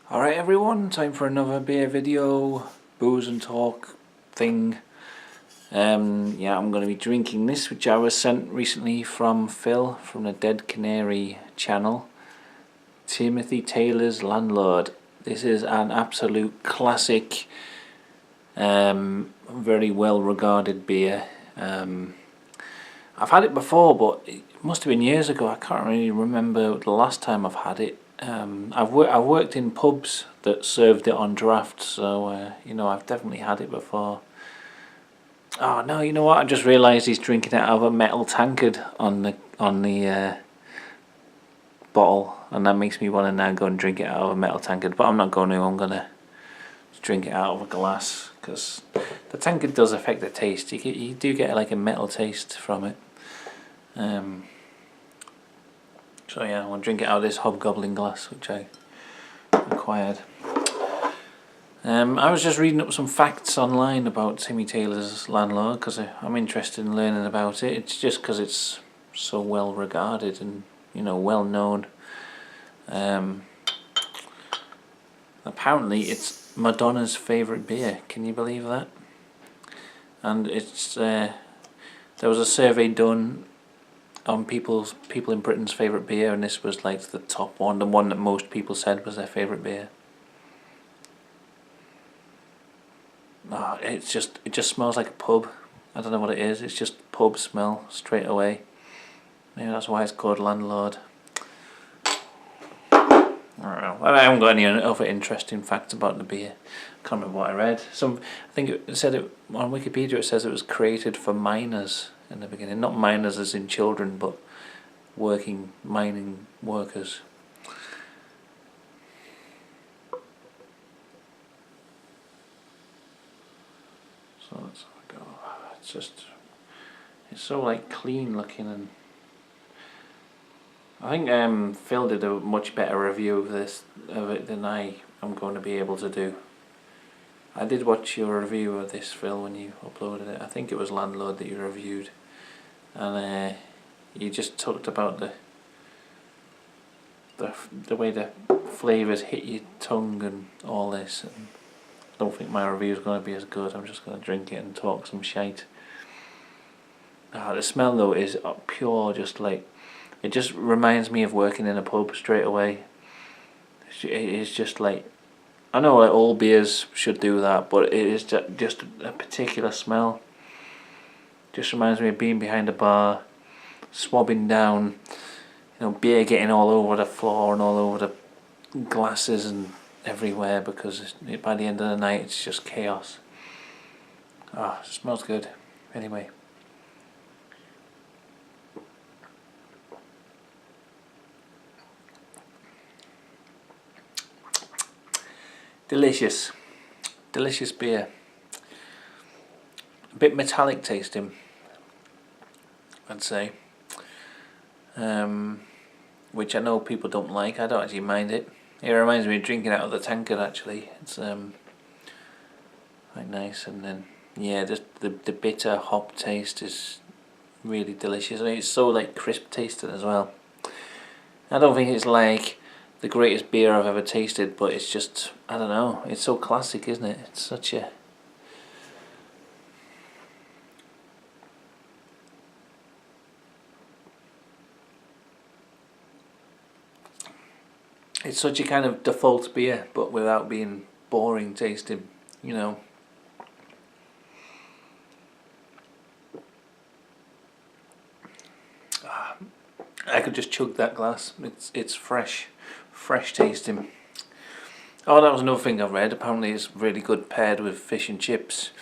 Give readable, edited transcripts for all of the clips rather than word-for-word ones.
Alright everyone, time for another beer video, booze and talk thing. Yeah, I'm going to be drinking this, which I was sent recently from Phil from the Dead Canary channel. Timothy Taylor's Landlord. This is an absolute classic, very well regarded beer. I've had it before, but it must have been years ago. I can't really remember the last time I've had it. I've worked in pubs that served it on draft, so you know, I've definitely had it before. Oh no, you know what? I just realised he's drinking it out of a metal tankard on the bottle, and that makes me want to now go and drink it out of a metal tankard. But I'm not going to. I'm gonna drink it out of a glass because the tankard does affect the taste. You do get like a metal taste from it. So yeah, I'm going to drink it out of this hobgoblin glass which I acquired. I was just reading up some facts online about Timmy Taylor's Landlord because I'm interested in learning about it. It's just because it's so well regarded and, you know, well known. Apparently it's Madonna's favourite beer. Can you believe that? And it's there was a survey done on people in Britain's favourite beer, and this was like the top one, the one that most people said was their favourite beer. Oh, it just smells like a pub. I don't know what it is. It's just pub smell straight away. Maybe that's why it's called Landlord. I don't know. I haven't got any other interesting facts about the beer. I can't remember what I read. I think it said it on Wikipedia. It says it was created for miners in the beginning, not miners as in children, but working mining workers. So let's go. It's so like clean looking, and I think Phil did a much better review of it than I am going to be able to do. I did watch your review of this, Phil, when you uploaded it. I think it was Landlord that you reviewed, and you just talked about the way the flavours hit your tongue and all this. And I don't think my review is going to be as good. I'm just going to drink it and talk some shite. The smell though is pure, just like, it just reminds me of working in a pub straight away. It's just like, I know like all beers should do that, but it is just a particular smell. Just reminds me of being behind a bar, swabbing down, you know, beer getting all over the floor and all over the glasses and everywhere, because by the end of the night it's just chaos. Ah, it smells good. Anyway. Delicious. Delicious beer. A bit metallic tasting, I'd say. Which I know people don't like. I don't actually mind it. It reminds me of drinking out of the tankard actually. It's quite nice, and then yeah, just the bitter hop taste is really delicious. I mean, it's so like crisp tasting as well. I don't think it's like the greatest beer I've ever tasted, but it's just, I don't know, it's so classic, isn't it? It's such a... It's such a kind of default beer, but without being boring tasting, you know. I could just chug that glass. It's fresh tasting. Oh, that was another thing I've read. Apparently it's really good paired with fish and chips,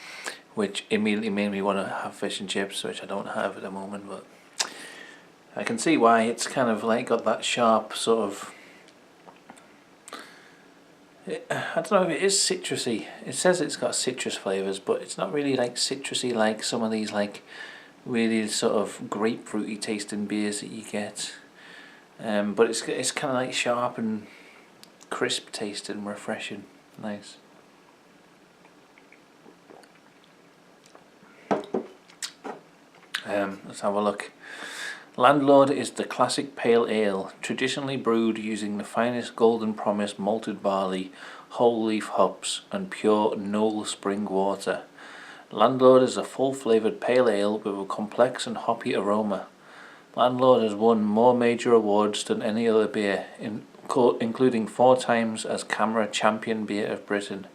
which immediately made me want to have fish and chips, which I don't have at the moment, but I can see why. It's kind of like got that sharp sort of, I don't know if it is citrusy. It says it's got citrus flavours, but it's not really like citrusy like some of these like really sort of grapefruity tasting beers that you get. But it's kind of like sharp and crisp tasting, refreshing, nice. Let's have a look. Landlord is the classic pale ale, traditionally brewed using the finest Golden Promise malted barley, whole leaf hops, and pure Knoll spring water. Landlord is a full-flavoured pale ale with a complex and hoppy aroma. Landlord has won more major awards than any other beer, including 4 times as CAMRA Champion Beer of Britain.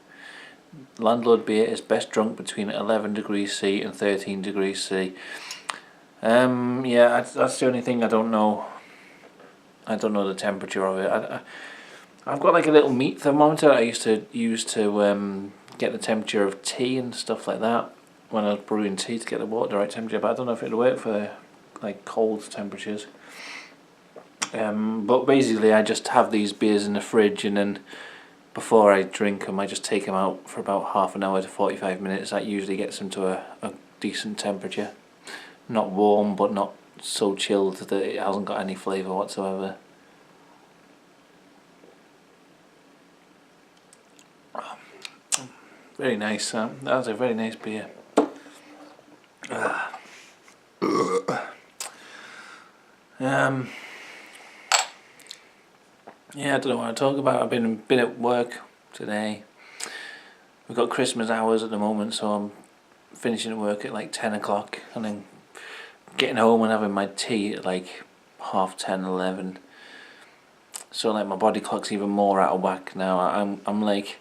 Landlord beer is best drunk between 11 degrees C and 13 degrees C. Yeah, that's the only thing I don't know. I don't know the temperature of it. I've got like a little meat thermometer I used to use to get the temperature of tea and stuff like that when I was brewing tea to get the water the right temperature, but I don't know if it'll work for like cold temperatures. But basically I just have these beers in the fridge, and then before I drink them I just take them out for about half an hour to 45 minutes. That usually gets them to a decent temperature. Not warm, but not so chilled that it hasn't got any flavour whatsoever. Very nice. That's a very nice beer. Yeah, I don't know what to talk about. I've been at work today. We've got Christmas hours at the moment, so I'm finishing work at like 10 o'clock and then getting home and having my tea at like 10:30, 11. So like my body clock's even more out of whack now. I'm like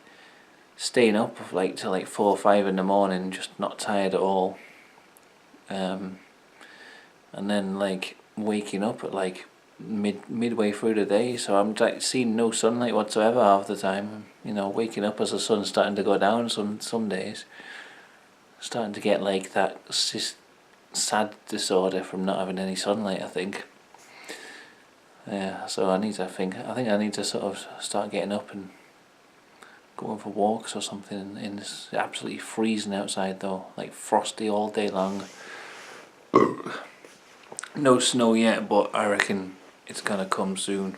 staying up like till like 4 or 5 in the morning, just not tired at all. And then like waking up at like midway through the day, so I'm like seeing no sunlight whatsoever half the time. You know, waking up as the sun's starting to go down some days. Starting to get like that sad disorder from not having any sunlight, I think. Yeah, so I think I need to sort of start getting up and going for walks or something. And it's absolutely freezing outside though, like frosty all day long. No snow yet, but I reckon it's gonna come soon.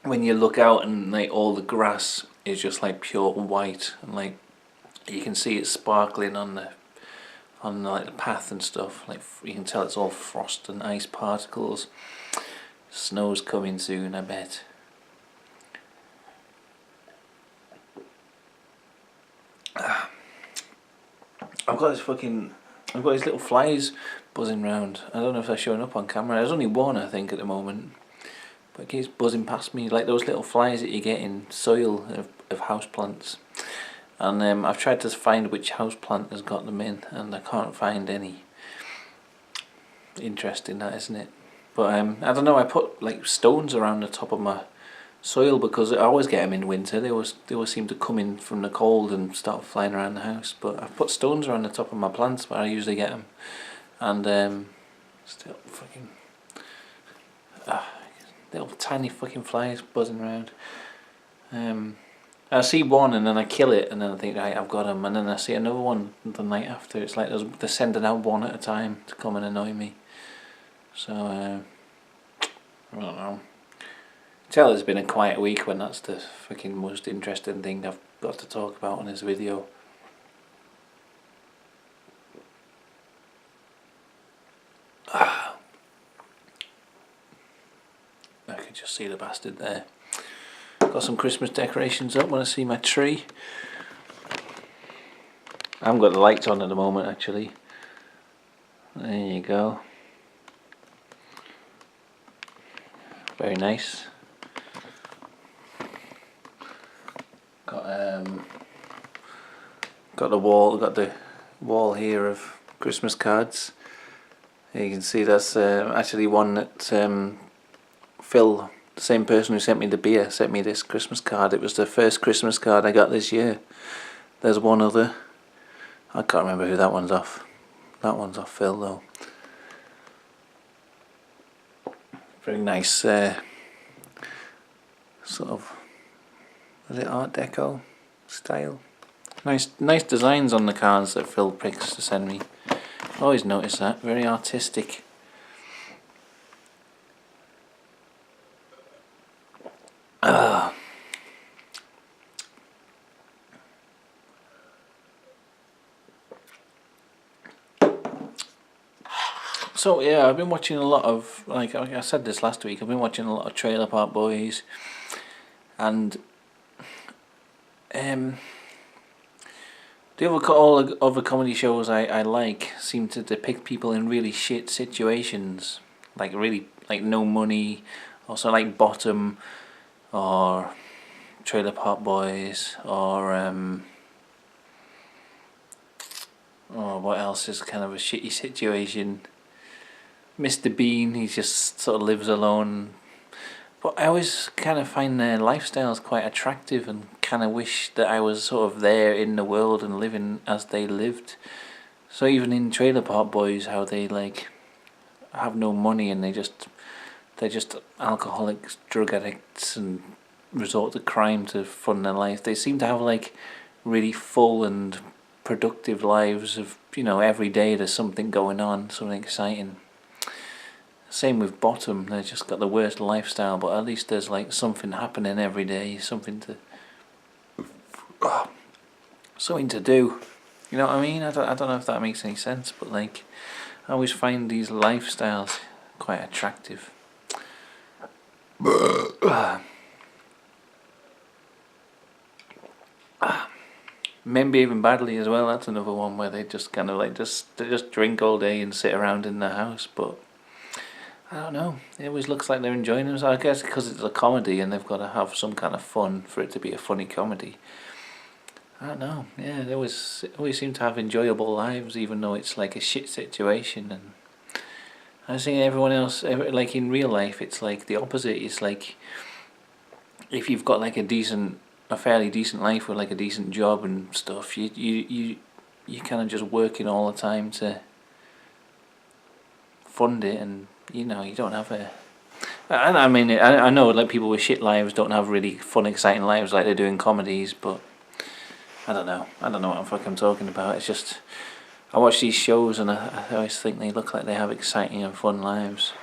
When you look out and like all the grass is just like pure white, and like you can see it sparkling on like the path and stuff. Like you can tell it's all frost and ice particles. Snow's coming soon, I bet. I've got these little flies buzzing round. I don't know if they're showing up on camera. There's only one, I think, at the moment, but it keeps buzzing past me, like those little flies that you get in soil of houseplants. And I've tried to find which houseplant has got them in, and I can't find any. Interesting, that, isn't it? But I don't know. I put like stones around the top of my soil because I always get them in winter. They always seem to come in from the cold and start flying around the house. But I've put stones around the top of my plants where I usually get them, and still fucking little tiny fucking flies buzzing around. I see one and then I kill it, and then I think, right, I've got them, and then I see another one the night after. It's like they're sending out one at a time to come and annoy me. So I don't know. Tell it's been a quiet week when that's the fucking most interesting thing I've got to talk about on this video. I can just see the bastard there. Got some Christmas decorations up. Want to see my tree? I haven't got the lights on at the moment, actually. There you go. Very nice. Got the wall here of Christmas cards. Here you can see that's actually one that Phil, the same person who sent me the beer, sent me this Christmas card. It was the first Christmas card I got this year. There's one other. I can't remember who that one's off. That one's off Phil though. Very nice sort of, is it Art Deco style? Nice designs on the cards that Phil picks to send me. I always notice that. Very artistic. So yeah, I've been watching a lot of, like I said this last week, I've been watching a lot of Trailer Park Boys, and all the other comedy shows I like seem to depict people in really shit situations, like really like No Money, also like Bottom, or Trailer Park Boys, or what else is kind of a shitty situation. Mr. Bean, he just sort of lives alone. But I always kind of find their lifestyles quite attractive and kind of wish that I was sort of there in the world and living as they lived. So even in Trailer Park Boys, how they like have no money and they're just alcoholics, drug addicts, and resort to crime to fund their life. They seem to have like really full and productive lives of, every day there's something going on, something exciting. Same with Bottom, they just got the worst lifestyle, but at least there's like something happening every day, something to do. You know what I mean? I don't know if that makes any sense, but like I always find these lifestyles quite attractive. Men Behaving Badly as well, that's another one where they just kind of like they just drink all day and sit around in the house, but I don't know, it always looks like they're enjoying themselves. I guess because it's a comedy and they've got to have some kind of fun for it to be a funny comedy. I don't know, yeah, they always seem to have enjoyable lives even though it's like a shit situation. And I think everyone else, like in real life, it's like the opposite. It's like if you've got like a fairly decent life with like a decent job and stuff, you kind of just working all the time to fund it, and you don't have a. I mean, I know like people with shit lives don't have really fun, exciting lives like they do in comedies, but I don't know what the fuck I'm talking about. It's just I watch these shows and I always think they look like they have exciting and fun lives,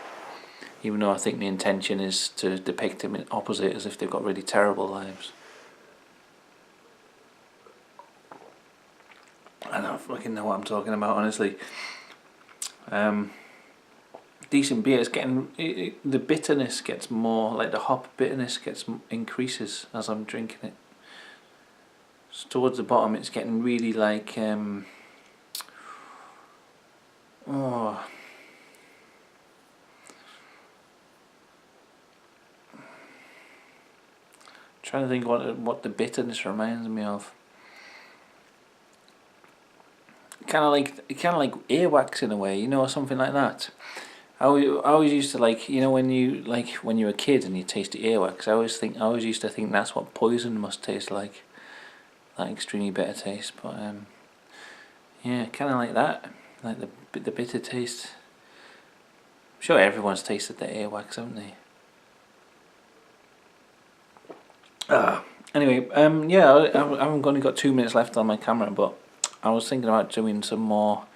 even though I think the intention is to depict them in opposite, as if they've got really terrible lives. I don't fucking know what I'm talking about, honestly. Decent beer, it's getting the bitterness gets more, like the hop bitterness increases as I'm drinking it. So towards the bottom, it's getting really like trying to think what the bitterness reminds me of. Kind of like earwax in a way, or something like that. I always used to like, when you're a kid and you taste the earwax, I always used to think that's what poison must taste like, that extremely bitter taste. But yeah, kind of like that, like the bitter taste. I'm sure everyone's tasted the earwax, haven't they? Anyway, yeah, I haven't only got 2 minutes left on my camera, but I was thinking about doing some more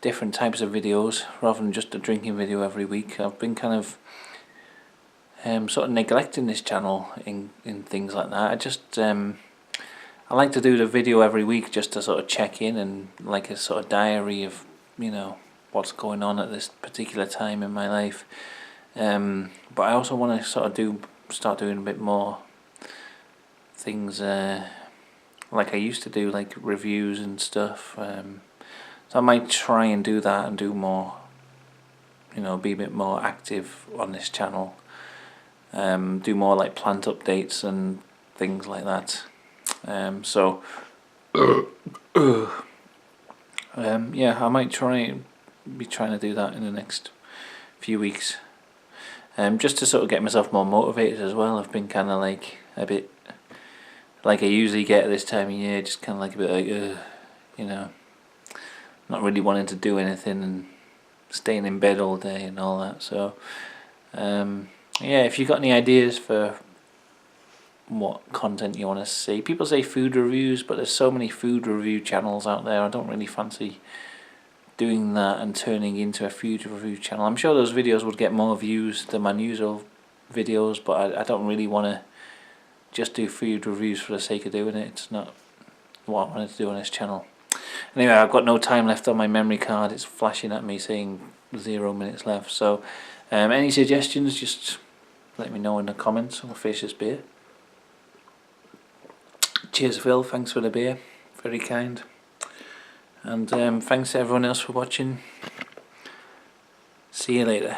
different types of videos rather than just a drinking video every week. I've been kind of sort of neglecting this channel in things like that. I just I like to do the video every week just to sort of check in and like a sort of diary of what's going on at this particular time in my life. But I also want to sort of start doing a bit more things like I used to do, like reviews and stuff. So I might try and do that and do more, be a bit more active on this channel. Do more like plant updates and things like that. Yeah, I might be trying to do that in the next few weeks. Just to sort of get myself more motivated as well. I've been kind of like a bit like I usually get at this time of year, just kind of like a bit like, not really wanting to do anything and staying in bed all day and all that. So, yeah, if you've got any ideas for what content you want to see. People say food reviews, but there's so many food review channels out there. I don't really fancy doing that and turning into a food review channel. I'm sure those videos would get more views than my usual videos, but I don't really want to just do food reviews for the sake of doing it. It's not what I wanted to do on this channel. Anyway, I've got no time left on my memory card. It's flashing at me saying 0 minutes left. So any suggestions, just let me know in the comments. I'll finish this beer. Cheers Phil, thanks for the beer, very kind. And thanks to everyone else for watching. See you later.